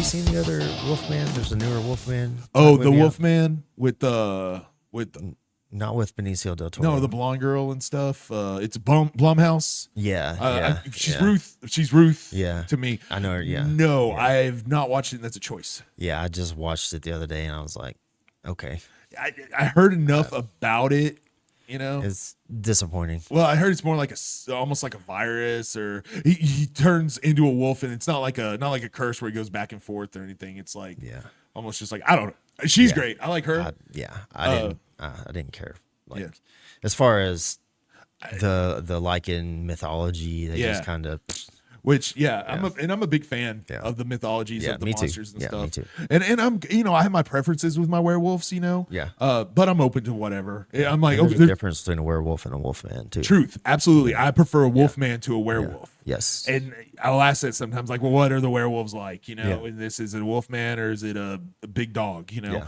seen the other Wolfman? There's a newer Wolfman. Oh, the movie out. Wolfman with Not with Benicio del Toro. no, the blonde girl and stuff. It's Blumhouse. Yeah. She's yeah. Ruth. She's Ruth. Yeah. To me, I know her. Yeah. No, Yeah. I've not watched it. And that's a choice. Yeah. I just watched it the other day and I was like, okay, I heard enough about it. You know, it's disappointing. well, I heard it's more like almost like a virus, or he turns into a wolf, and it's not like a curse where he goes back and forth or anything. It's like Yeah. almost just like I don't know. She's Yeah. great. I like her. I didn't care. Like, yeah. as far as the Lycan mythology, they Yeah. just kind of. Which I'm a big fan Yeah. of the mythologies Yeah, of the me too. monsters and Yeah, stuff. me too. And I'm I have my preferences with my werewolves, Yeah. but I'm open to whatever. I'm like, There's okay, a there's difference between a werewolf and a wolfman too. truth, absolutely. I prefer a wolf man to a werewolf. Yes. And I'll ask that sometimes, like, well, what are the werewolves like? Yeah. And this is it a wolf man or is it a big dog? Yeah.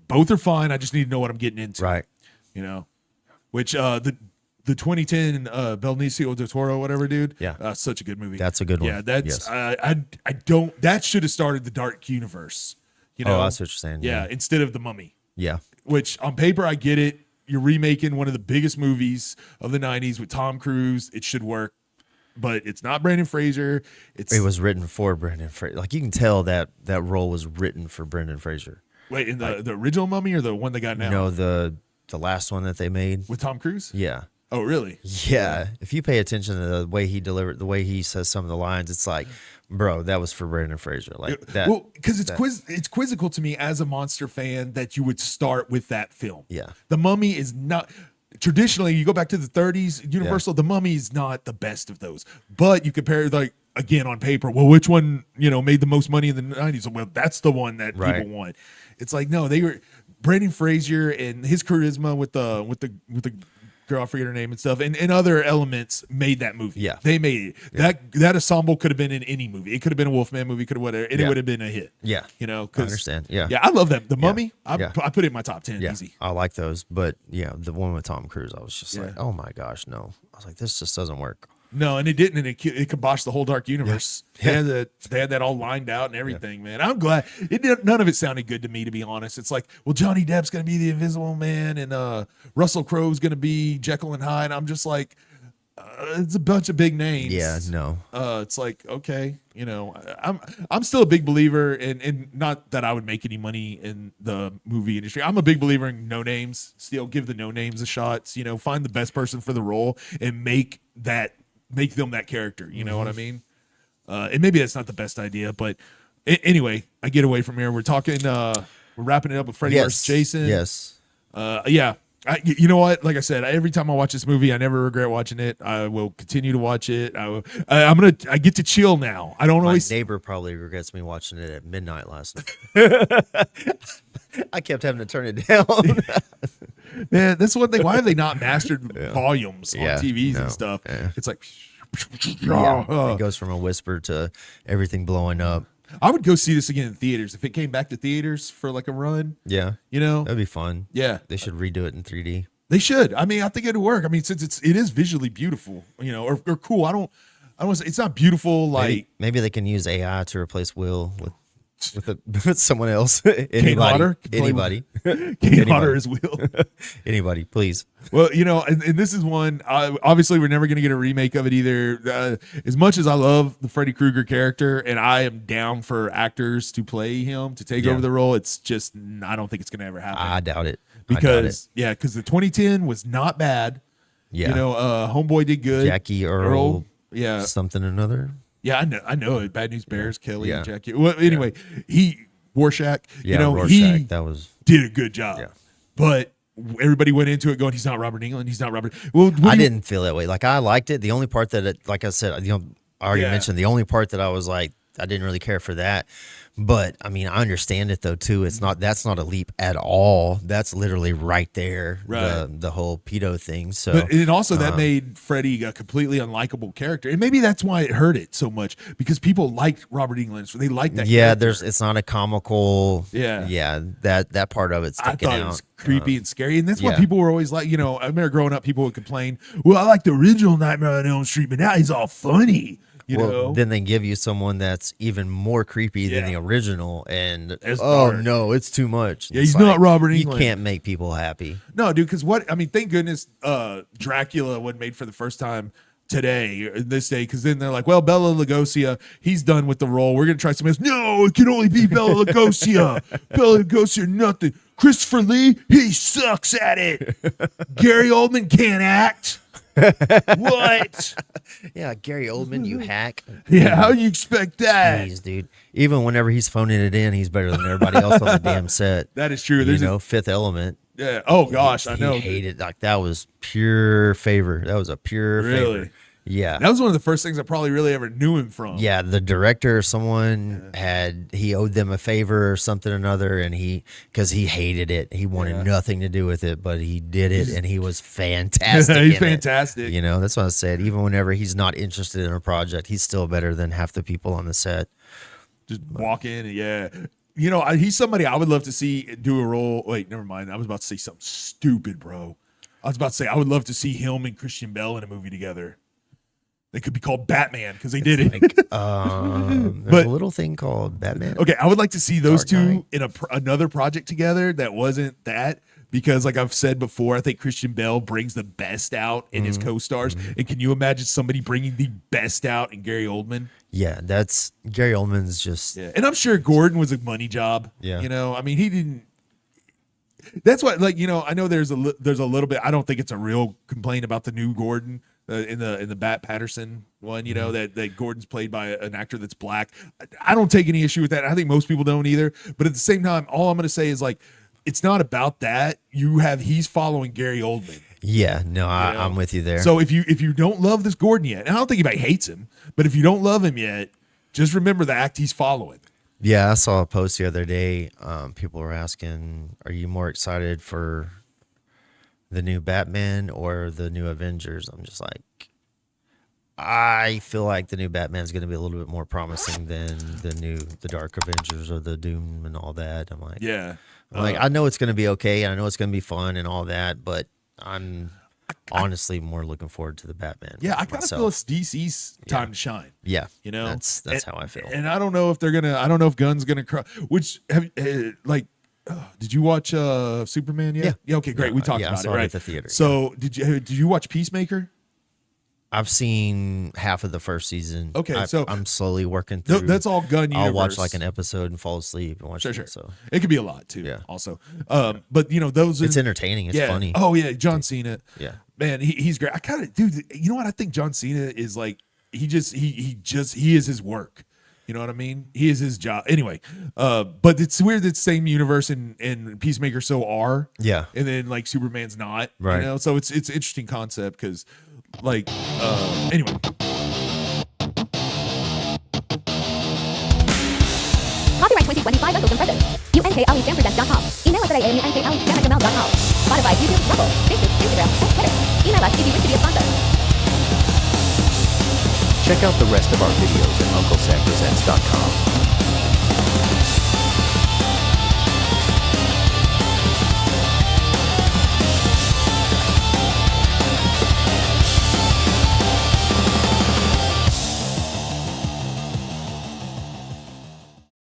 Both are fine. I just need to know what I'm getting into. Right. Which the 2010 Benicio del Toro, whatever, dude. Yeah. Such a good movie. That's a good one. Yeah, that's Yes. I don't. That should have started the Dark Universe. Oh, that's what you're saying. Yeah, instead of the Mummy. Yeah. Which on paper I get it. You're remaking one of the biggest movies of the '90s with Tom Cruise. It should work, but it's not Brendan Fraser. It was written for Brendan Fraser. Like you can tell that role was written for Brendan Fraser. Wait, in the original Mummy or the one they got now? You know, the last one that they made. With Tom Cruise. Yeah. Oh, really? Yeah. If you pay attention to the way he delivered, the way he says some of the lines, it's like, bro, that was for Brendan Fraser. Like that. Well, because it's quizzical to me as a monster fan that you would start with that film. Yeah. The Mummy is not. Traditionally, you go back to the 30s, Universal, The Mummy is not the best of those. But you compare, like, again, on paper, well, which one, made the most money in the 90s? Well, that's the one that people want. It's like, no, they were Brendan Fraser and his charisma with the girl, I forget her name and stuff, and other elements made that movie. Yeah. They made it. Yeah. That ensemble could have been in any movie. It could have been a Wolfman movie, could have whatever, and it would have been a hit. Yeah. I 'cause, I understand. Yeah. Yeah, I love that. The Mummy, I Yeah. put it in my top 10 Yeah. easy. I like those. But yeah, the one with Tom Cruise, I was just like, Yeah. oh my gosh, no. I was like, this just doesn't work. No, and it didn't, and it kiboshed the whole Dark Universe. Yeah. They had that all lined out and everything, man. I'm glad none of it sounded good to me, to be honest. It's like, well, Johnny Depp's gonna be the Invisible Man, and Russell Crowe's gonna be Jekyll and Hyde. I'm just like, it's a bunch of big names. Yeah, no. It's like, okay, I'm still a big believer in not that I would make any money in the movie industry. I'm a big believer in no names. Still give the no names a shot. Find the best person for the role and make them that character. You know what I mean? And maybe that's not the best idea, but anyway, I get away from here. We're talking. We're wrapping it up with Freddy versus Jason. Yes. Yeah. You know what? Like I said, every time I watch this movie, I never regret watching it. I will continue to watch it. I get to chill now. I don't My always. neighbor probably regrets me watching it at midnight last night. I kept having to turn it down. Man, that's one thing. Why have they not mastered volumes on Yeah, TVs no, and stuff? yeah. It's like. It goes from a whisper to everything blowing up. I would go see this again in theaters if it came back to theaters for like a run. Yeah. That'd be fun. Yeah, They should redo it in 3D. they should. I mean, I think it'd work. I mean, since it is visually beautiful, or cool. I don't want to say it's not beautiful like Maybe they can use AI to replace Will with someone else. Kane Hodder. Anybody. Kane Hodder is Will. Anybody, please. Well, and this is one. Obviously, we're never going to get a remake of it either. As much as I love the Freddy Krueger character, and I am down for actors to play him to take over the role, it's just I don't think it's going to ever happen. I doubt it. Because the 2010 was not bad. Yeah. Homeboy did good. Jackie Earl. Yeah. Something or another. Yeah, I know it. Bad News Bears, Kelly, Yeah. and Jackie. Well, anyway, Rorschach. Rorschach, he that was did a good job. Yeah. But everybody went into it going, he's not Robert Englund. He's not Robert. Well, I didn't feel that way. Like I liked it. The only part like I said, I already mentioned the only part that I was like, I didn't really care for that. But I mean, I understand it though too. That's not a leap at all. That's literally right there. Right. The whole pedo thing. So and also that made Freddy a completely unlikable character. And maybe that's why it hurt it so much, because people liked Robert Englund. So they liked that character. it's not a comical. Yeah. That part of it's sticking I thought out. it was creepy and scary. And that's why yeah. people were always like, I remember growing up, people would complain, well, I like the original Nightmare on Elm Street, but now he's all funny. You know? Then they give you someone that's even more creepy than Yeah. the original, and It's oh dark. no, it's too much. Yeah, It's he's not Robert You Englund. can't make people happy. No, dude, because thank goodness Dracula wasn't made for the first time today, or this day, because then they're like, well, Bela Lugosi, he's done with the role. We're going to try something else. No, it can only be Bela Lugosi. Bela Lugosi, nothing. Christopher Lee, he sucks at it. Gary Oldman can't act. What? Yeah, Gary Oldman, you hack. Yeah, how do you expect that? Jeez, dude. Even whenever he's phoning it in, he's better than everybody else on the damn set. That is true. You Fifth Element. Yeah. Oh gosh, I know. He hated like that was pure favor. That was a pure Really? favor. Yeah. That was one of the first things I probably really ever knew him from. Yeah, the director or someone he owed them a favor or something or another, and because he hated it. He wanted nothing to do with it, but he did it, and he was fantastic. He's in it. fantastic. You know, that's what I said. Even whenever he's not interested in a project, he's still better than half the people on the set. Just walk in, yeah. You know, he's somebody I would love to see do a role. Wait, never mind. I was about to say something stupid, bro. I was about to say I would love to see him and Christian Bale in a movie together. They could be called Batman because they did it. Like, there's a little thing called Batman. Okay, I would like to see those Dark two Knight. in another project together that wasn't that. Because, like I've said before, I think Christian Bale brings the best out in his co-stars. And can you imagine somebody bringing the best out in Gary Oldman? Yeah, that's Gary Oldman's just. Yeah, and I'm sure Gordon was a money job. Yeah. You know, I mean, he didn't. That's what, like, you know, I know there's a little bit. I don't think it's a real complaint about the new Gordon in the Bat Patterson one. You know that Gordon's played by an actor that's black. I don't take any issue with that. I think most people don't either. But at the same time, all I'm going to say is like, it's not about that. He's following Gary Oldman. Yeah, no, I'm with you there. So if you don't love this Gordon yet, and I don't think anybody hates him, but if you don't love him yet, just remember the act he's following. Yeah, I saw a post the other day. People were asking, "Are you more excited for the new Batman or the new Avengers?" I'm just like, I feel like the new Batman is going to be a little bit more promising than the Dark Avengers or the Doom and all that. I'm like, Yeah. I know it's going to be okay, and I know it's going to be fun and all that, but I'm honestly more looking forward to the Batman. Yeah, I kind of feel it's DC's time to shine. Yeah, You know, that's how I feel. And I don't know if I don't know if Gunn's gonna which have did you watch Superman yet? Yeah. Okay, great. We talked I about saw it, right? at the theater. So did you watch Peacemaker? I've seen half of the first season. Okay, so I'm slowly working No, through. that's all Gunn Universe. I'll watch like an episode and fall asleep and watch Sure. it. So It could be a lot too. Yeah. Also, but you know those. it's entertaining. It's funny. Oh yeah, John Cena. Yeah. Man, he's great. I kind of, dude. You know what? I think John Cena is like he is his work. You know what I mean? He is his job. Anyway, but it's weird that same universe and Peacemaker so are. Yeah. And then like Superman's not. Right. You know, so it's an interesting concept because, like, anyway. Copyright 2025 Rentals and Presents. UNKAliSampresents.com. Email us at AMUNKAli@gmail.com. Spotify, YouTube, Rumble, Facebook, Instagram, and Twitter. Email us if you wish to be a sponsor. Check out the rest of our videos at UncleSamPresents.com.